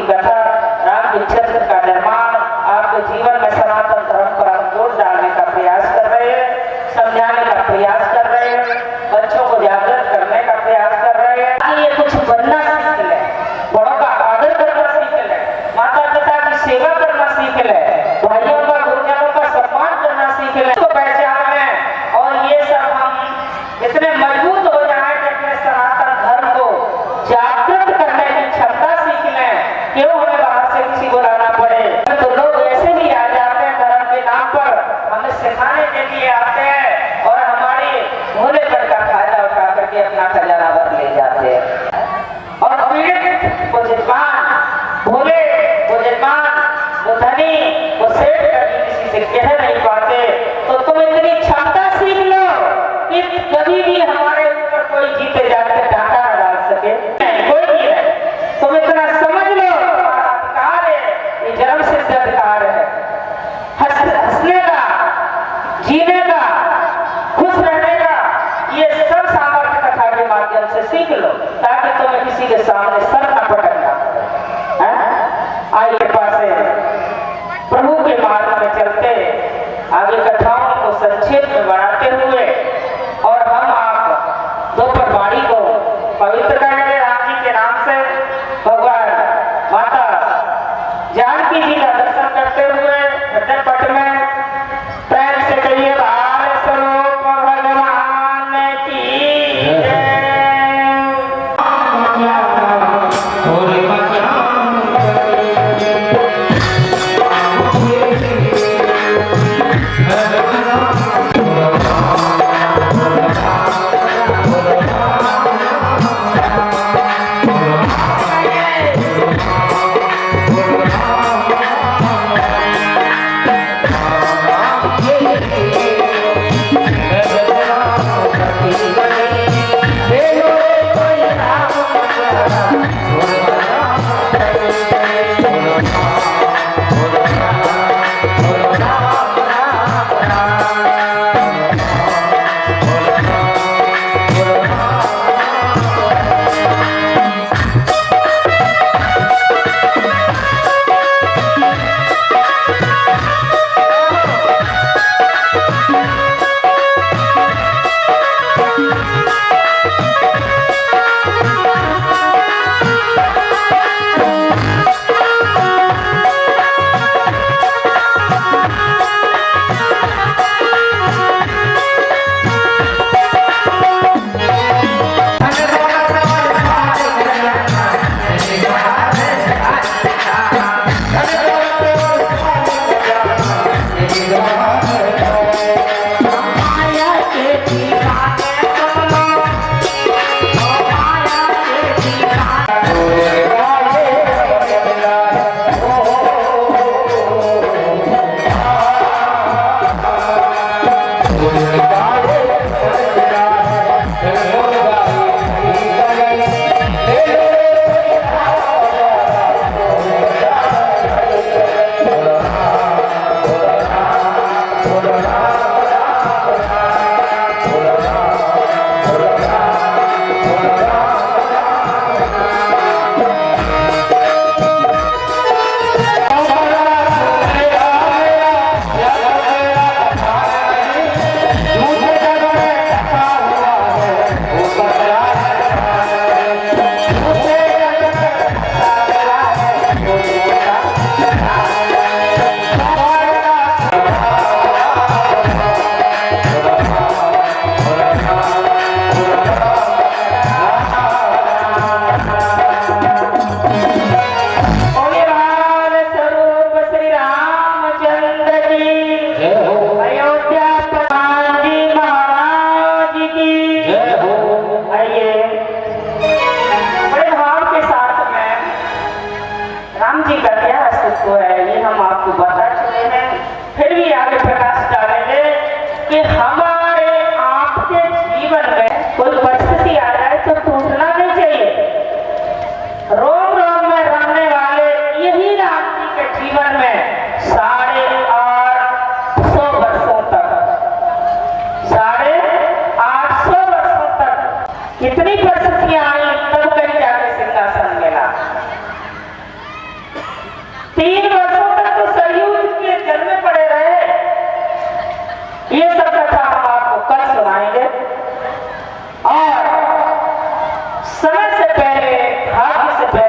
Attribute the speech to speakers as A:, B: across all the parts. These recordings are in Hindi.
A: कथा, राम के चरित्र का निर्माण आपके जीवन में सनातन धर्म पर हम जोर डालने का प्रयास कर रहे हैं, समझाने का प्रयास कर रहे हैं, बच्चों को जागृत करने का प्रयास कर रहे हैं कि ये कुछ बनना सीख ले, बड़ों का आदर करना सीख ले, माता पिता की सेवा करना सीख ले, भाइयों का गुरुजनों का सम्मान करना सीख ले, तो पहचान लें। और ये सब हम इतने मजबूत हो जाएं कि अपने सनातन धर्म को जागृत करने की क्षमता सीख लें, क्यों हमें बाहर से किसी को लाना पड़े। तो लोग ऐसे भी आ जाते हैं धर्म के नाम पर, हमें सिखाने के लिए आते हैं और हमारे भोले पर का फायदा उठा करके अपना खजाना भर ले जाते हैं। और पीड़ित को जितमान, भोले को जितमान, वो धनी वो सेठ कभी किसी से कह नहीं पाते। तो तुम इतनी क्षमता सीख लो कि कभी भी हमारे ऊपर कोई जीते जाते डांटा न डाल सके, कोई नहीं है। तुम इतना समझ लो, हमारा अधिकार है, ये जन्म सिद्ध अधिकार है, हंसने का, जीने का, खुश रहने का, ये सब सामर्थ्य कथा के माध्यम से सीख लो, ताकि तुम्हें किसी के सामने सर न पटकना पड़े। आइए पास प्रभु के मार्ग में चलते, आगे कथाओं को संक्षेप में बढ़ाते हुए और हम आप दोपहर वाणी को पवित्र करेंगे राम जी के नाम से। भगवान माता जानकी जी का दर्शन करते हुए हृदय पट में प्रेम से कहिए बाल स्वरूप भगवान की जय।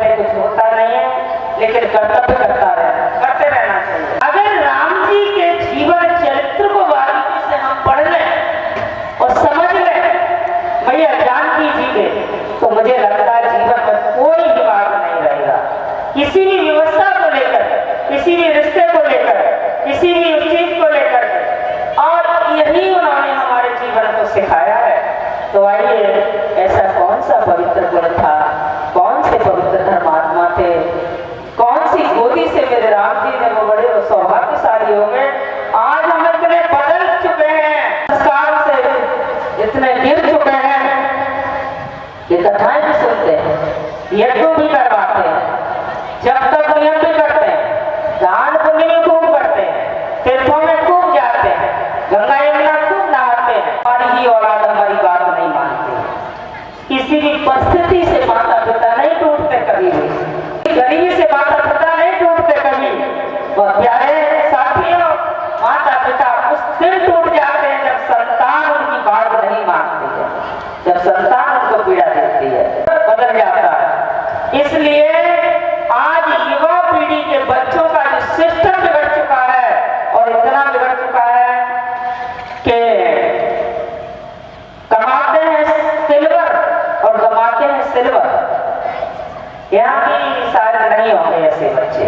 A: पहले कुछ होता नहीं है, लेकिन कर्तव्य करते रहना चाहिए। अगर राम जी के जीवन चरित्र को बारीकी से हम पढ़ लें और समझ लें भैया जानकी जी के, तो मुझे लगता है जीवन में कोई विवाद नहीं रहेगा। किसी भी व्यवस्था को लेकर, किसी भी रिश्ते को लेकर, किसी भी उस चीज को लेकर, और यही उन्होंने हमारे जीवन को सिखाया है। तो आइए, ऐसा कौन सा पवित्र गुण था, कौन से पवित्र धर्मात्मा थे, कौन सी गोदी से मेरे राम जी ने वो बड़े सौभाग्यशाली हो गए। आज हम इतने बदल चुके हैं, संस्कार से इतने गिर चुके हैं, ये कथाएं भी सुनते हैं, यज्ञ भी करवाते हैं, जब तक नियम भी करते हैं, दान पुण्य में खूब करते हैं, तीर्थों में खूब जाते हैं, गंगा यमुना खूब नहाते हैं। हमारी ही औलाद हमारी बात नहीं मानती। किसी भी परिस्थिति से माता पिता नहीं टूटते कभी भी, गरीबी से माता पिता नहीं टूटते कभी। और प्यारे साथियों, माता पिता उस दिन टूट जाते हैं जब संतान उनकी बात नहीं मानती है, जब संतान उनको पीड़ा देती है, बदल जाता है। इसलिए आज युवा पीढ़ी के बच्चों का जो सिस्टम बिगड़ चुका है, और इतना बिगड़ चुका है कि कमाते हैं सिल्वर और कमाते हैं सिल्वर। यहाँ भी शायद नहीं होंगे ऐसे बच्चे।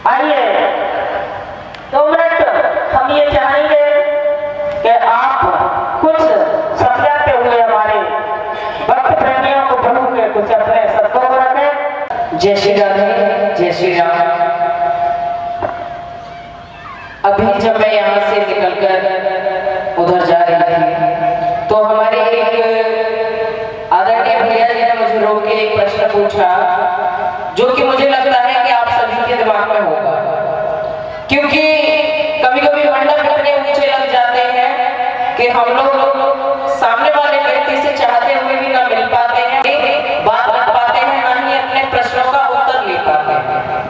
A: आइए 2 मिनट हम ये चाहेंगे कि आप कुछ समझाते हुए हमारे भक्त प्रेमियों को प्रभु के कुछ अपने शब्दों को रखें।
B: जय श्री राधे, जय श्री राम। अभी जब मैं यहाँ से निकलकर उधर जा रही थी तो हमारे एक आदरणीय भैया जी ने मुझे रोक के एक प्रश्न पूछा, जो कि मुझे लगता है कि आप सभी के दिमाग में होगा, क्योंकि कभी कभी मंडप इतने ऊंचे लग जाते हैं कि हम लोग सामने वाले व्यक्ति से चाहते हुए भी ना मिल पाते हैं, बात कर पाते हैं, ना ही अपने प्रश्नों का उत्तर ले पाते हैं।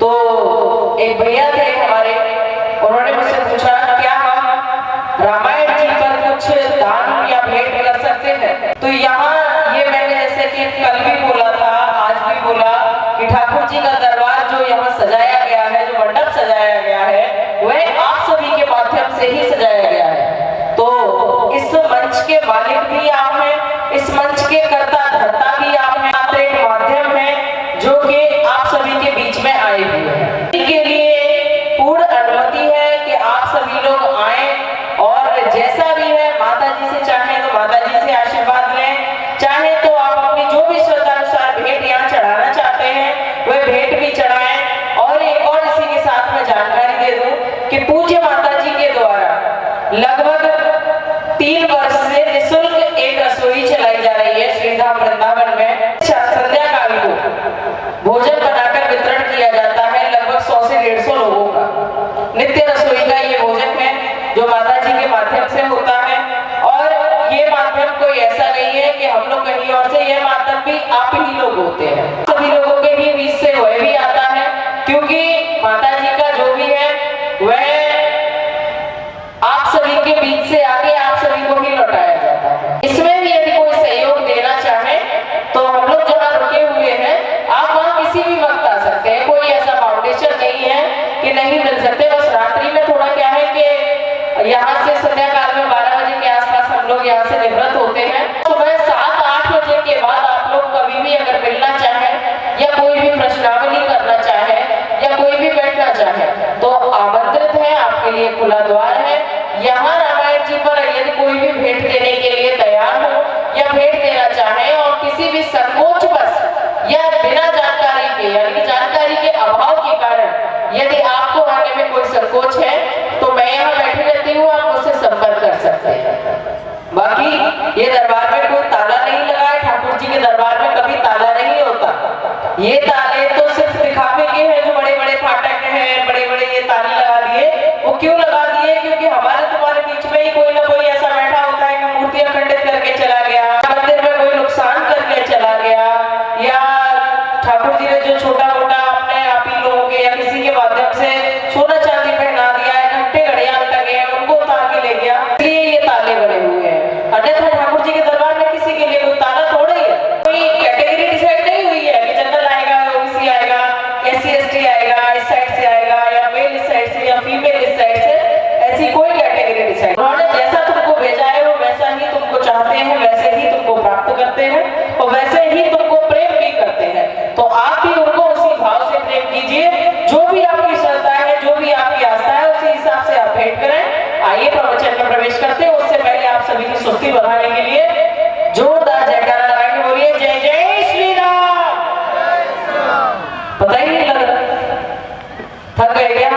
B: तो एक भैया थे हमारे, उन्होंने मुझसे पूछा क्या हम रामायण जी पर कुछ दान या भेंट कर सकते हैं। तो यहाँ ये मैंने जैसे कि कल भी बोला था, आज भी बोला कि ठाकुर जी का दरबार जो यहाँ सजाया गया है, जो मंडप सजाया गया है, वह आप सभी के माध्यम से ही सजाया गया है। तो इस मंच के मालिक भी आप हैं, इस मंच के कर्ता धर्ता भी आप हैं, आप एक माध्यम है जो कि आप सभी के बीच में आए हुए हैं। इसके लिए पूर्ण अनुमति है कि आप सभी लोग आए और जैसा भी है माता जी से चाहे तो माता जी से आशीर्वाद लें, चाहे तो आप अपनी जो भी श्रद्धानुसार भेंट यहाँ चढ़ाना चाहते हैं वह भेंट भी चढ़ाएं। और एक और इसी के साथ में जानकारी दे दूं कि पूज्य माता जी के द्वारा लगभग 3 वर्ष से निःशुल्क एक रसोई चलाई जा रही है श्रीधाम वृंदावन में। संध्या काल को भोजन बनाकर वितरण किया जाता है लगभग 100 से 150 लोगों का। नित्य रसोई का ये भोजन है जो माता जी के माध्यम से होता है, और ये माध्यम कोई ऐसा नहीं है कि हम लोग कहीं और से, यह माध्यम भी आप ही लोग होते हैं। सभी लोगों के ही बीच से वह भी आता है, क्योंकि माता जी का जो भी है वह आप सभी के बीच से आगे आप सभी को ही लौटाया जाता है। इसमें भी यदि कोई सहयोग देना चाहे तो हम लोग जहाँ रुके हुए हैं आप वहाँ किसी भी वक्त आ सकते हैं। कोई ऐसा फाउंडेशन नहीं है कि नहीं मिल सकते। बस रात्रि में थोड़ा क्या है कि यहाँ से संध्या काल में 12 बजे के आसपास हम लोग यहाँ से निवृत्त होते हैं। सुबह 7-8 बजे के बाद आप लोग कभी भी अगर मिलना चाहे या कोई भी प्रश्नावली करना चाहे या कोई भी बैठना चाहे तो आमंत्रित है, आपके लिए खुला द्वार है। यहाँ रामायण जी पर यदि कोई भी भेंट देने के लिए तैयार हो या भेंट देना चाहे और किसी भी संकोच बस या बिना जानकारी के, यानी कि जानकारी के अभाव के कारण यदि आपको आने में कोई संकोच है तो मैं यहाँ बैठी रहती हूँ, आप मुझसे संपर्क कर सकते हैं। बाकी ये दरबार में कोई ताला नहीं लगा है, ठाकुर जी के दरबार में कभी ताला नहीं होता। ये ताले तो सिर्फ दिखावे के हैं, जो बड़े बड़े फाटक हैं, बड़े बड़े ये ताले लगा दिए। वो क्यों लगा दिए? क्योंकि हमारे तुम्हारे बीच में ही कोई ना कोई ऐसा बैठा होता है कि मूर्तियां खंडित करके चला गया, मंदिर में कोई नुकसान करके चला गया, या ठाकुर जी ने जो छोटा मोटा अपने आप ही लोगों के या किसी के माध्यम से सोना चांदी पहना दिया है, घंटे घड़ियाल लगे हैं, उनको उतार के ले गया, इसलिए ये ताले बने हुए हैं। अन्यथा ठाकुर जी के दरबार में किसी के लिए कोई ताला थोड़ा ही है। वैसे ही तुमको प्रेम भी करते हैं, तो आप भी उनको उसी भाव से प्रेम कीजिए। जो भी आपकी श्रद्धा है, जो भी आपकी आस्था है, उसी हिसाब से आप भेंट करें। आइए प्रवचन में प्रवेश करते हैं। उससे पहले आप सभी की सुस्ती बढ़ाने के लिए जोरदार जयकारा लगा के बोलिए जय जय श्री राम। पता ही नहीं लग रहा, थक गए क्या?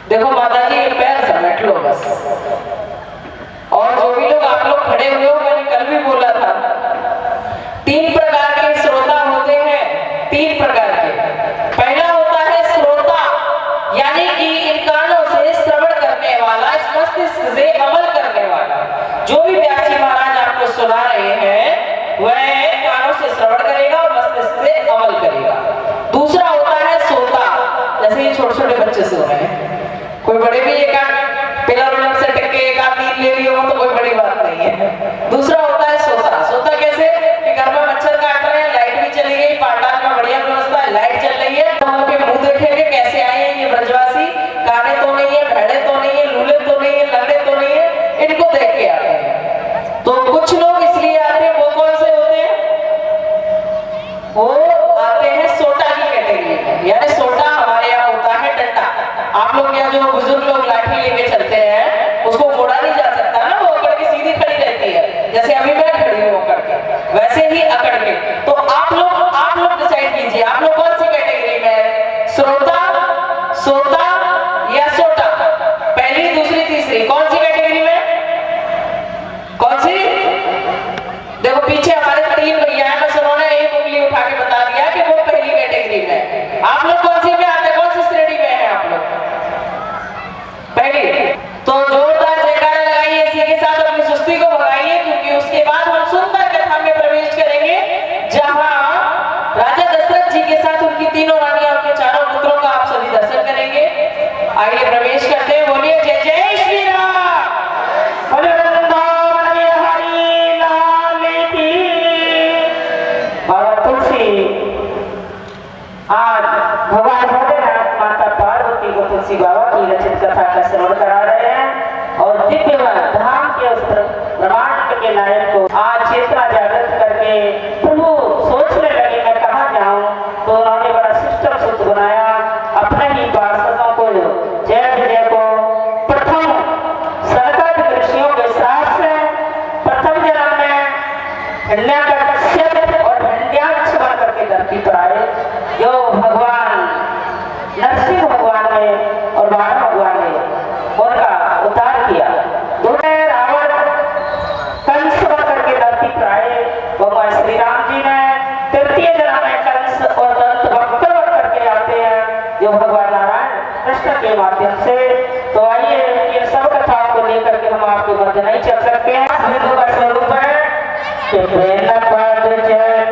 B: देखो माता जी ये पैर समेट लो बस। और जो भी लोग आप लोग खड़े हुए हो, मैंने कल भी बोला था, 3 प्रकार के श्रोता होते हैं। 3 प्रकार के। पहला होता है श्रोता, यानी कि इन कानों से श्रवण करने वाला, इस मस्तिष्क से अमल करने वाला। जो भी व्यासी महाराज आपको सुना रहे हैं वह कानों से श्रवण करेगा और मस्तिष्क से अमल करेगा। दूसरा होता है श्रोता, जैसे ये छोटे छोटे बच्चे सो रहे हैं, कोई बड़े भी एक पिलर से टक्के एक आध नींद ले लिए हो तो कोई बड़ी बात नहीं है। दूसरा होता है सोता। सोता कैसे कि घर में मच्छर काट रहे हैं, लाइट भी चली गई, पाटाल में बढ़िया व्यवस्था है, लाइट चल रही है, तो उनके मुंह देखेंगे कैसे आए हैं ये ब्रजवासी, काने तो नहीं है, भेड़े तो नहीं है, लूले तो नहीं है, लंगड़े तो नहीं है, इनको देख के आते हैं। तो कुछ लोग इसलिए आते हैं, वो कौन से होते हैं? वो आते हैं सोटा की कैटेगरी में। यानी सोटा हमारे यहाँ होता है डंडा। आप लोग यहाँ जो बुजुर्ग लोग लाठी लेके चलते हैं उसको मोड़ा नहीं जा सकता ना, वो अकड़ के सीधी खड़ी रहती है, जैसे अभी मैं खड़ी हूँ अकड़ के, वैसे ही अकड़ के। तो आप लोग डिसाइड कीजिए आप लोग कौन सी कैटेगरी में? श्रोता, सोता या सोटा? पहली, दूसरी, तीसरी, कौन सी कैटेगरी में? कौन सी? देखो पीछे हमारे 3 भैया हैं, बस उन्होंने एक उंगली उठा के बता दिया कि वो पहली कैटेगरी में। आप लोग कौन सी में आते हैं? कौन सी श्रेणी में है आप लोग? पहली। तो जोरदार जयकारा लगाइए, इसी के साथ अपनी सुस्ती को भगाइए, क्योंकि उसके बाद हम सुंदर कथा में प्रवेश करेंगे, जहां राजा दशरथ जी के साथ उनकी 3 रानियां, उनके 4 पुत्रों का आप सभी दर्शन करेंगे। आइए प्रवेश करते हैं। बोलिए जय जय श्री राम।
A: बाबा तुलसी आज भगवान भोलेनाथ माता पार्वती को तुलसी बाबा की रचित कथा का श्रवण करा रहे हैं। और दिव्य धाम के उस ब्रह्मांड के नायक को आज चेतना जागृत करके प्रभु सोचने लगे मैं कहाँ जाऊं, तो उन्होंने बड़ा सिस्टम सूत्र बनाया। अपने ही पार्षदों को, जय विजय को प्रथम सनकादिक ऋषियों के साथ से प्रथम जन्म में हिरण्यकश्यप और हिरण्याक्ष बन करके धरती पर आए, जो भगवान नरसिंह भगवान ने और वामन भगवान ने उनका उद्धार किया। दूसरे रावण कंस बन करके धरती पर आए, भगवान श्री राम जी ने तृतीय जन्म में कंस और दंत भक्त बन करके आते हैं, जो भगवान नारायण कृष्ण के माध्यम से। तो आइए इन सब कथाओं को लेकर के हम आपके मध्य नहीं चल सकते हैं। हिंदू का स्वरूप है कि प्रेम पद चरण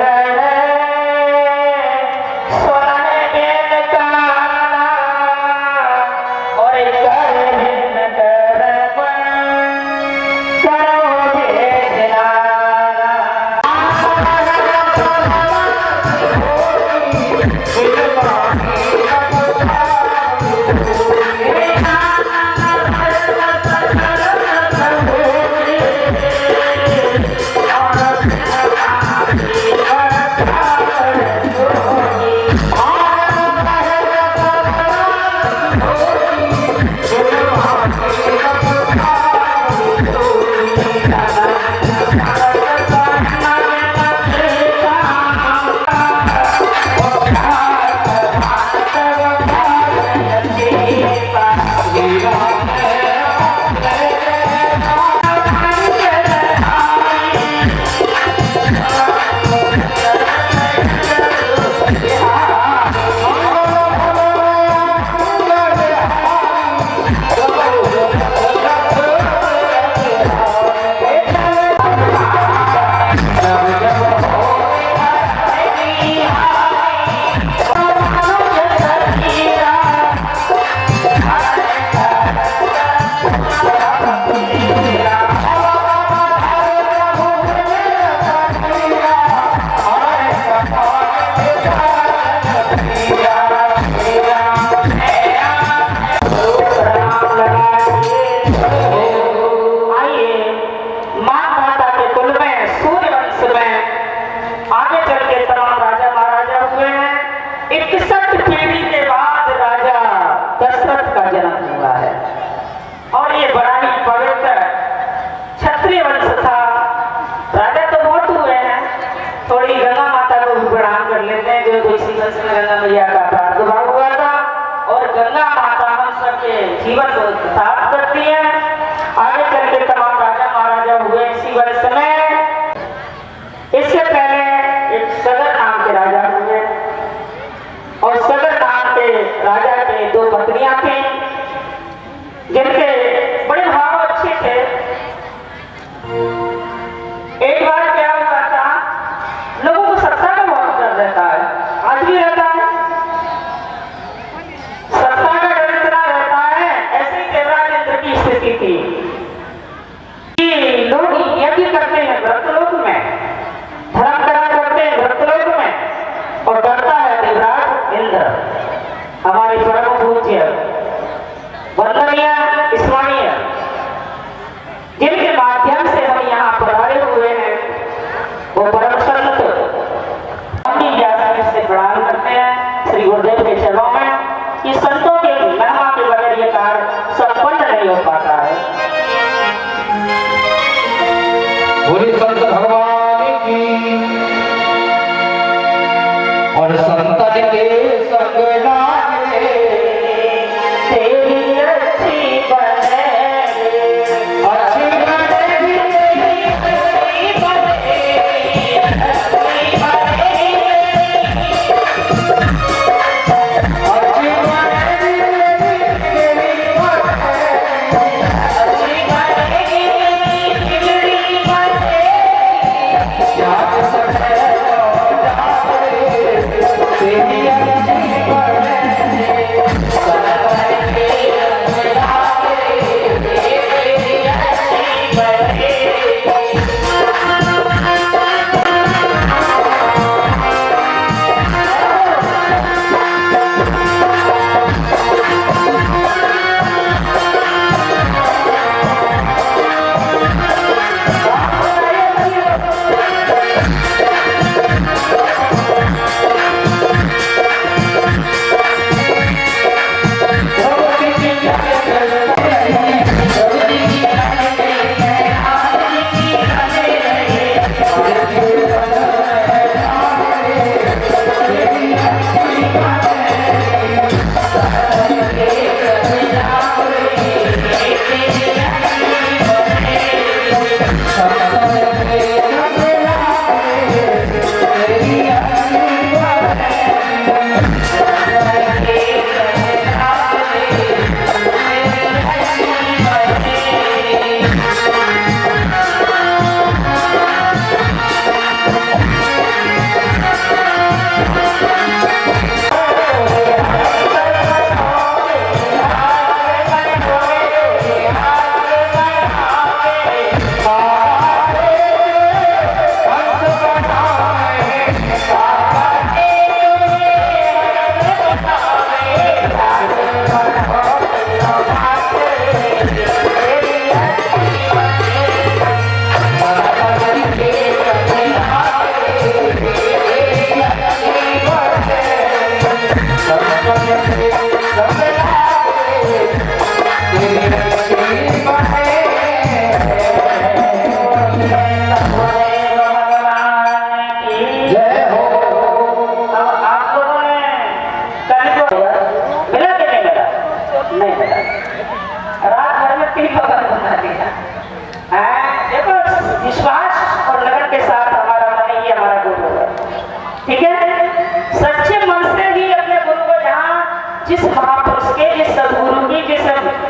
A: जिस महापुरुष के, जिस सदगुरु की, जिस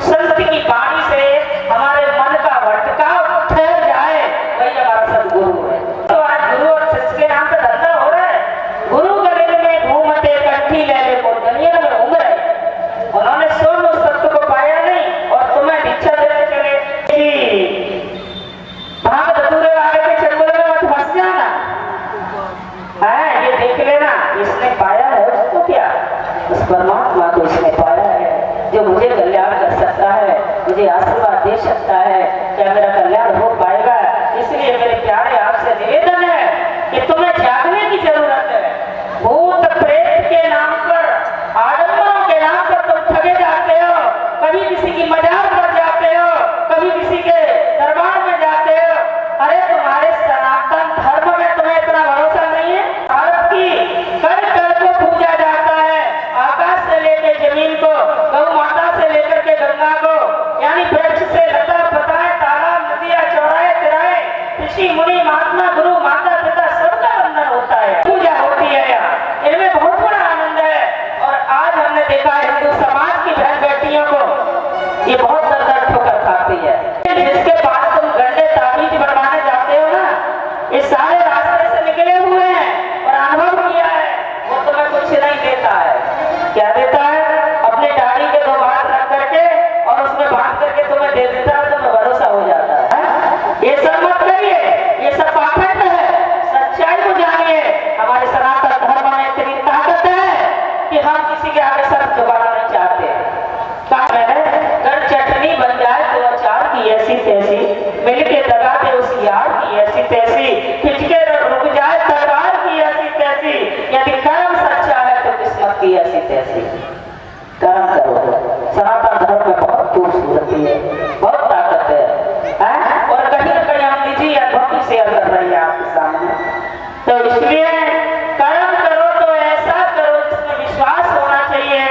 A: संत की वाणी से हमारे मन का भटकाव ठहर जाए, वही हमारा सदगुरु है। तो आज गुरु और शिष्य के नाम पे धंधा हो रहा है। गुरु गले में घूमते कंठी ले ले को दुनिया में घूम रहे, उन्होंने स्वयं उस सत्य को पाया नहीं और तुम्हें दीक्षा देने चले कि भाग धतूरे वाले के चंगुल में मत फंस जाना है, ये देख लेना इसने पाया है उसको क्या, उस परमात्मा को इसने पाया है जो मुझे कल्याण कर सकता है, मुझे आशीर्वाद दे सकता है, क्या मेरा कल्याण हो पाएगा। इसलिए मेरे प्यारे आपसे निवेदन है कि तुम्हें जागने की जरूरत है। भूत प्रेत के नाम पर, आडम्बरों के नाम पर तुम ठगे जाते हो, कभी किसी की मजाक कर जाते हो, कभी किसी के दरबार में जाते हो। अरे तुम्हारे सनातन धर्म में तुम्हें इतना भरोसा नहीं है। भारत की कर को पूजा जाता है, आकाश से लेकर जमीन को, गौ माता से लेकर के गंगा को, यानी वृक्ष से लता पताए, तालाब, नदियां, चौराहे, तिराहे, ऋषि मुनि, महात्मा, गुरु, माता पिता सबका वंदन होता है, पूजा होती है यहाँ। इनमें बहुत बड़ा आनंद है। और आज हमने देखा हिंदू समाज की बहन बेटियों को ये बहुत दर्द ठोकर खाती है। जिसके पास तुम गंदे ताबीज बनवाने जाते हो ना, ये सारे रास्ते से निकले हुए हैं और अनुभव किया है, वो तुम्हें कुछ नहीं देता है। क्या देता है? अपनी दाढ़ी के 2 बात रख करके और उसमें बांध करके तुम्हें दे देता है, तुम्हें भरोसा हो जाता है। ये सब मत करिए, ये सब पाखंड है। सच्चाई को जानिए। हमारे सनातन धर्म में इतनी ताकत है कि हम किसी के आगे सर झुकाना नहीं चाहते। कर चटनी बन जाए तो अचार की ऐसी तैसी, मिलके दगा दे उस यार की ऐसी तैसी, खिंचके रुक जाए तलवार की ऐसी तैसी, यदि कर्म सच्चा है तो किस्मत की ऐसी तैसी। कर्म करो। सनातन धर्म में बहुत खूबसूरती है, बहुत ताकत है? और कहीं न कहीं हम निजी अनुभव शेयर कर रहे हैं आपके सामने। तो इसलिए कर्म करो तो ऐसा करो जिसमें विश्वास होना चाहिए।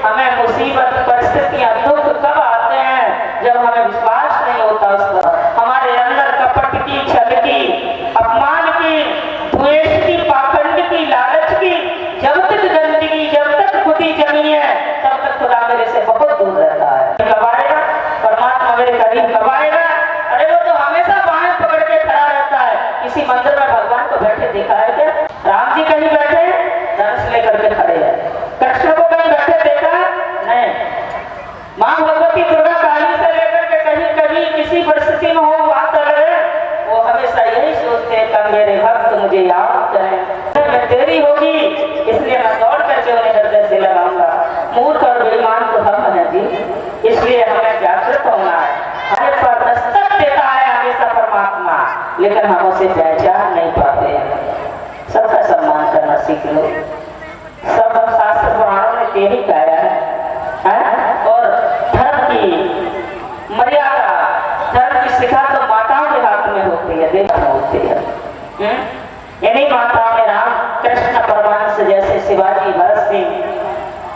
A: हमें मुसीबत, परिस्थितियां, दुख कब आते हैं? जब हमें विश्वास नहीं होता उस पर। हमारे अंदर कपट की, छल की, अपमान की, द्वेष की, पाखंड की, लालच की जब तक गंदगी, जब तक खुदी जमी है, तब तक खुदा मेरे से बहुत दूर रहता है। कब आएगा परमात्मा मेरे करीब, कब आएगा? अरे वो तो हमेशा बाहें पकड़ के खड़ा रहता है। किसी मंदिर में भगवान को बैठे देखा है क्या? राम जी कहीं बैठे धनुष लेकर के मुझे याद करें। मैं तेरी होगी इसलिए मैं दौड़ करके उन्हें हृदय से लगाऊंगा। मूर्ख और बेईमान तो हम हैं जी, इसलिए हमें जागृत होना है। हमें पर दस्तक देता है हमेशा परमात्मा, लेकिन हम उसे पहचान नहीं पाते। सबका सम्मान करना सीख लो। सब शास्त्र पुराणों ने तेरी गाया है और धर्म की मर्यादा, धर्म की शिखा तो माताओं के हाथ में होती है, देखना होती है। इन्हीं माताओं ने राम कृष्ण परमहंस जैसे शिवाजी भरत सिंह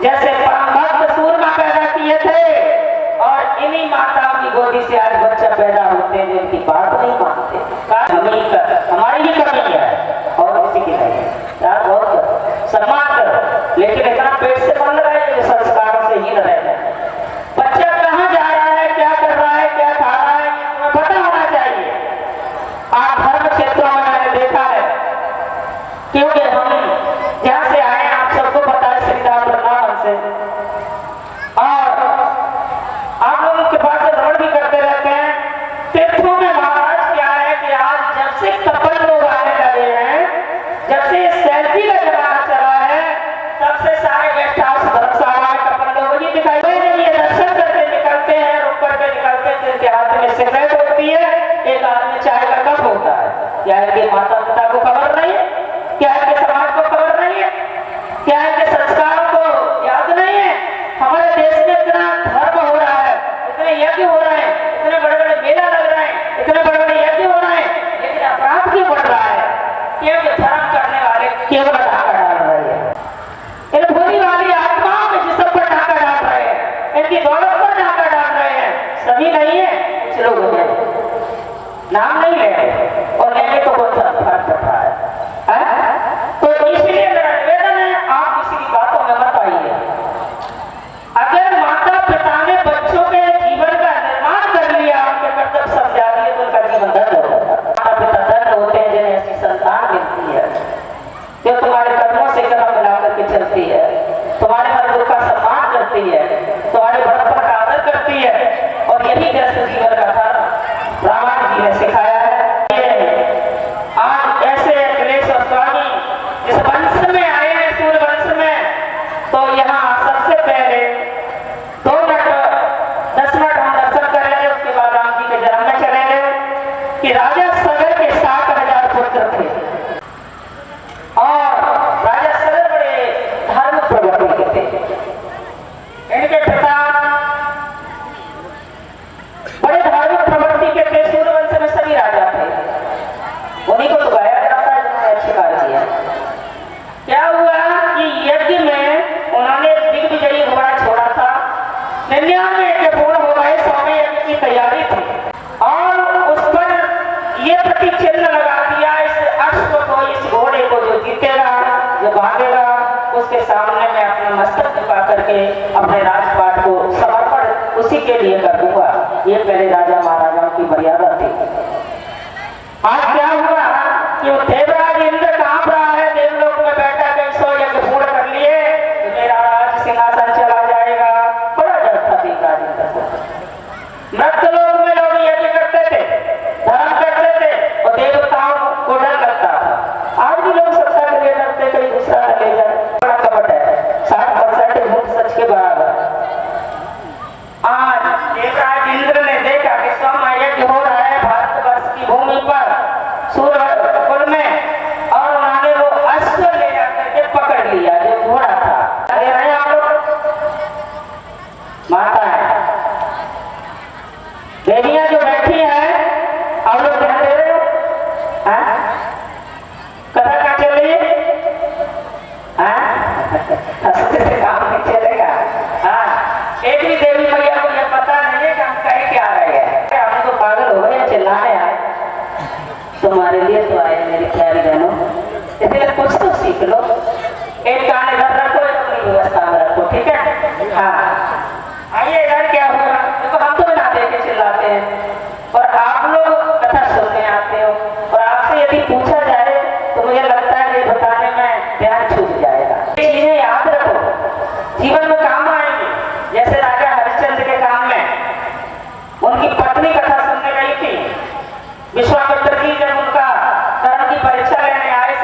A: जैसे परम भक्त सूरमा पैदा किए थे, और इन्हीं माताओं की गोदी से आज बच्चा पैदा होते हैं जो इनकी बात नहीं मानते। हमारी ही कमी है और किसी की नहीं है। यार बहुत सम्मान करो, लेकिन इतना पेट से बंद रहे जो संस्कारों से हीन रह जाए। बच्चा कहाँ जा रहा है, क्या कर रहा है, क्या खा रहा है, ये तुम्हें पता होना चाहिए। आज धर्म क्षेत्रों में मैंने देखा है, क्योंकि हम जहाँ से आए आप सबको पता है श्रीराम वृंदावन से, और आप लोगों के पास भ्रमण भी करते रहते हैं। तीर्थों में महाराज क्या है कि आज जब से कपल लोग आने लगे हैं, जब से सेल्फी का जमाना चला है, तब से सारे गेस्ट हाउस धर्मशाला में कपल लोग ही दिखाई दे रही है। दर्शन करके निकलते हैं, रुक करके निकलते हैं, जिनके हाथ में सिगरेट होती है, एक हाथ में चाय का कप होता है। क्या इनके माता पिता को खबर नहीं है? क्या इनके समाज को खबर नहीं है? क्या इनके संस्कारों को याद नहीं है? हमारे देश में इतना धर्म हो रहा है, इतने यज्ञ हो रहे हैं, इतने बड़े बड़े मेला लग रहे हैं, इतने बड़े बड़े यज्ञ हो रहे हैं, लेकिन अपराध क्यों बढ़ रहा है? क्योंकि धर्म करने वाले केवल ढाका डाल रहे हैं। इन भोली वाली आत्माओं के जिस्म पर ढाका डाल रहे हैं, इनकी दौलत पर ढाका डाल रहे हैं। सभी नहीं है, कुछ लोग हैं, नाम नहीं ले रहे, और लेंगे तो बहुत सारा फर्क पड़ रहा है। तो इसलिए मेरा निवेदन है, आप किसी की बातों में मत आइए। अगर माता पिता ने बच्चों के जीवन का निर्माण कर लिया, उनके कर्तव्य समझा दिए, तो उनका जीवन धन्य हो जाता है। माता पिता धन्य होते हैं जिन्हें ऐसी संतान मिलती है जो तुम्हारे कदमों से कदम मिला करके चलती है, तुम्हारे मर्दों का सम्मान करती है, तुम्हारे बड़प्पन का आदर करती है। और यही गृहस्थ जीवन का धर्म रामायण जी ने सिखाया है। आज ऐसे अखिलेश और स्वामी इस वंश में आए हैं, सूर्य वंश में, तो यहाँ सबसे पहले 2 मिनट 10 मिनट हम दर्शन करेंगे, उसके बाद राम जी के जन्म में चलेंगे कि राजा सगर के 7,000 पुत्र थे, और राजा सगर बड़े धर्म प्रवृत्ति के थे। इनके पिता बड़े धार्मिक प्रवृत्ति के थे। सूर्यवंश में सभी राजा थे, उन्हीं को तो गाया जाता है जिन्होंने अच्छे कार्य किया। क्या हुआ कि यज्ञ में उन्होंने दिग्विजयी घोड़ा छोड़ा था, 99 यज्ञ पूर्ण हो गए, 100वें यज्ञ की तैयारी थी, और उस पर यह प्रतीक चिन्ह लगा दिया, इस अश्व को, इस घोड़े को जो जीतेगा, जो भागेगा, उसके सामने मैं अपना मस्तक झुका करके अपने राजपाट को समर्पण उसी के लिए कर दूंगा। ये पहले राजा महाराजाओं की मर्यादा थी। आज क्या हुआ कि वो देवराज इंद्र कांप रहा है, देवलोक में बैठा के 100 यज्ञ पूर्ण कर लिए, तो मेरा राज सिंहासन चला जाएगा। बड़ा डर था देवराज इंद्र को। मृत्यलोक में लोग यज्ञ करते थे, धर्म करते थे, और देवताओं को डर लगता था। आज भी लोग सत्ता के लिए डरते, कहीं दूसरा ले जाए। बड़ा कपट है, 60% झूठ सच के बराबर। आज देवराज इंद्र ने देखा कि 100वां यज्ञ हो रहा है भारतवर्ष की भूमि पर, सूर्यकुल में, और उन्होंने वो अश्व ले जाकर के पकड़ लिया जो घोड़ा था। अरे रहे आप लोग माता है, देवियां जो बैठी है, आप लोग ध्यान दे रहे हो? कथा कहाँ चल रही है? हंसते से काम नहीं चलेगा। एक भी देवी मैया को यह पता नहीं है कि हम कहीं क्या रहे हैं। हम तो पागल हो गए, चिल्लाने आए, तुम्हारे लिए तो आए मेरी प्यारी बहनों, इसलिए कुछ तो सीख लो। एक कान इधर रखो, एक अपनी व्यवस्था में रखो, ठीक है? हाँ, आइए इधर। क्या हुआ देखो, हम तो ना देखे चिल्लाते हैं, और आप लोग कथा सुनने आते हो, और आपसे यदि पूछा जाए तो मुझे लगता है ये बताने में ध्यान छूट जाएगा। ये चीजें याद रखो, जीवन में काम आएंगे। जैसे राजा हरिश्चंद्र के काम में उनकी पत्नी कथा सुनने गई थी, विश्वामित्र जी जब उनका धर्म की परीक्षा लेने आए,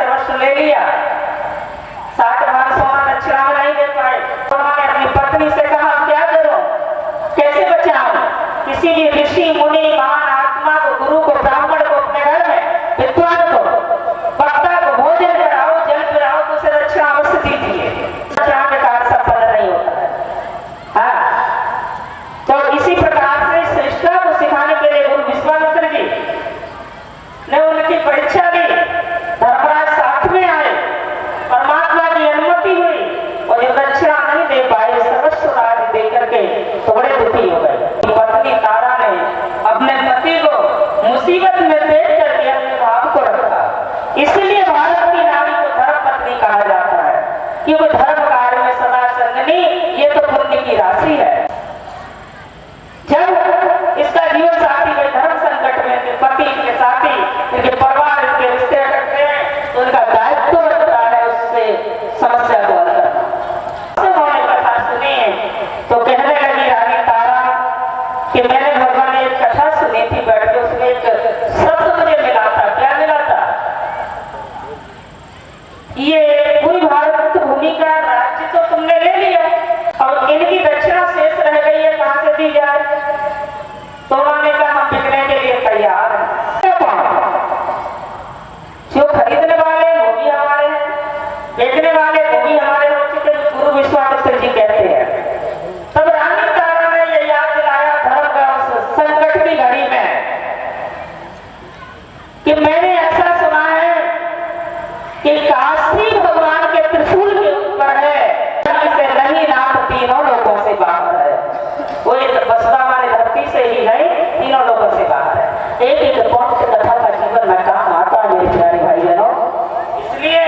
A: कि वो धर्म कार्य में सदा संगनी, ये तो पुण्य की राशि है। जब इसका जीवन साथी कोई धर्म संकट में, इनके पति, इनके साथी, इनके परिवार, इनके रिश्ते अटकते हैं, तो इनका दायित्व बनता है उससे समस्या को हल करना। कथा सुनी तो कहने लगी रानी तारा कि मैंने भगवान ने एक कथा सुनी थी बैठ के, उसमें एक शब्द मुझे मिला था। क्या मिला था? ये पूरी भारत भूमि का राज्य तो तुमने ले लिया, और इनकी दक्षिणा शेष रह गई है, कहां से दी जाए? तो उन्होंने कहा हम बिकने के लिए तैयार हैं। जो खरीदने वाले वो भी हमारे हैं, बेचने वाले वो भी हमारे हो चुके, गुरु विश्वामित्र जी कहते हैं। तब रानी तारा ने ये याद दिलाया धर्म का उस संकट की घड़ी में कि मैंने ऐसा सुना है कि काशी भगवान के त्रिशूल के ऊपर है, से नहीं नाथ तीनों लोगों से बाहर है। वो बसरा वाले धरती से ही नहीं, तीनों लोगों से बाहर है। एक एक पौध कथा का जीवन में काम आता है मेरे प्यारे भाई बहनों। इसलिए